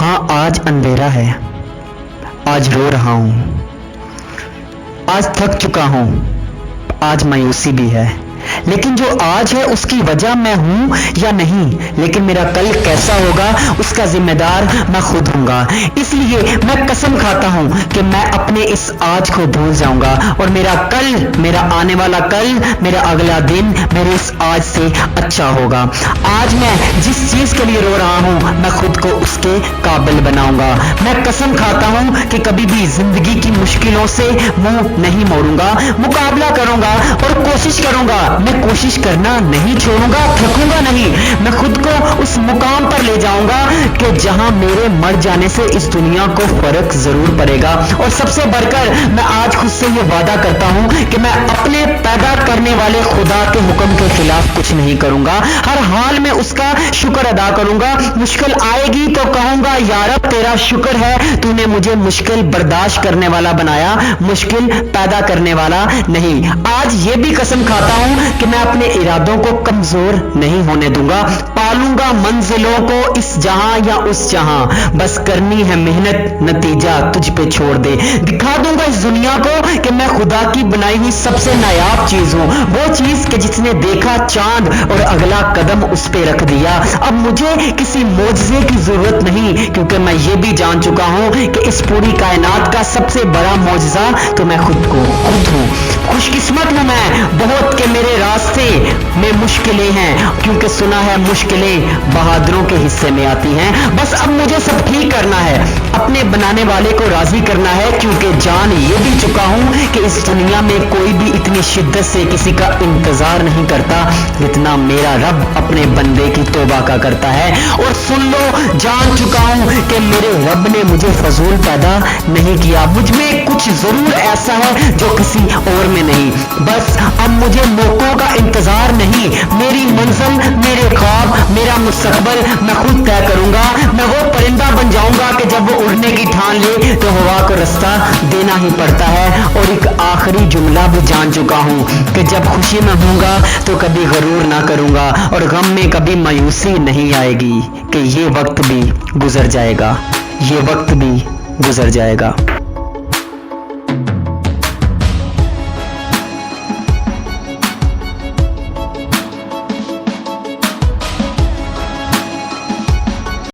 हाँ, आज अंधेरा है, आज रो रहा हूँ, आज थक चुका हूँ, आज मायूसी भी है। लेकिन जो आज है उसकी वजह मैं हूं या नहीं, लेकिन मेरा कल कैसा होगा उसका जिम्मेदार मैं खुद हूंगा। इसलिए मैं कसम खाता हूं कि मैं अपने इस आज को भूल जाऊंगा और मेरा कल, मेरा आने वाला कल, मेरा अगला दिन मेरे इस आज से अच्छा होगा। आज मैं जिस चीज के लिए रो रहा हूं मैं खुद को उसके काबिल बनाऊंगा। मैं कसम खाता हूं कि कभी भी जिंदगी की मुश्किलों से मुंह नहीं मोड़ूंगा, मुकाबला करूंगा और कोशिश करूंगा। मैं कोशिश करना नहीं छोड़ूंगा, थकूंगा नहीं। मैं खुद को उस मुकाम पर ले जाऊंगा कि जहां मेरे मर जाने से इस दुनिया को फर्क जरूर पड़ेगा। और सबसे बढ़कर मैं आज खुद से ये वादा करता हूं कि मैं अपने पैदा करने वाले खुदा के हुक्म के खिलाफ कुछ नहीं करूंगा। हर हाल में उसका शुक्र अदा करूंगा। मुश्किल आएगी तो कहूंगा या रब तेरा शुक्र है, तूने मुझे मुश्किल बर्दाश्त करने वाला बनाया, मुश्किल पैदा करने वाला नहीं। आज ये भी कसम खाता हूं कि मैं अपने इरादों को कमजोर नहीं होने दूंगा। पालूंगा मंजिलों को इस जहां या उस जहां, बस करनी है मेहनत, नतीजा तुझ पे छोड़ दे। दिखा दूंगा इस दुनिया को कि मैं खुदा की बनाई हुई सबसे नायाब चीज हूं, वो चीज कि जिसने देखा चांद और अगला कदम उस पे रख दिया। अब मुझे किसी मोजज़े की जरूरत नहीं, क्योंकि मैं ये भी जान चुका हूं कि इस पूरी कायनात का सबसे बड़ा मोजज़ा तो मैं खुद हूं। खुशकिस्मत हूं मैं बहुत कि मेरे रास्ते में मुश्किलें हैं, क्योंकि सुना है मुश्किलें बहादुरों के हिस्से में आती हैं। बस अब मुझे सब ठीक करना है, अपने बनाने वाले को राजी करना है, क्योंकि जान ये भी चुका हूं कि इस दुनिया में कोई भी इतनी शिद्दत से किसी का इंतजार नहीं करता जितना मेरा रब अपने बंदे की तौबा का करता है। और सुन लो, जान चुका हूं कि मेरे रब ने मुझे फजूल पैदा नहीं किया। मुझ में कुछ जरूर ऐसा है जो किसी और में नहीं। बस अब मुझे मौकों का इंतजार नहीं, मेरी मंजिल, मेरे ख्वाब, मेरा मुस्तकबल मैं खुद तय करूंगा। मैं वो परिंदा बन जाऊंगा कि जब वो उड़ने की ठान ले तो हवा को रास्ता देना ही पड़ता है। और एक आखिरी जुमला भी जान चुका हूं कि जब खुशी में होऊंगा तो कभी गरूर ना करूंगा और गम में कभी मायूसी नहीं आएगी कि ये वक्त भी गुजर जाएगा, ये वक्त भी गुजर जाएगा।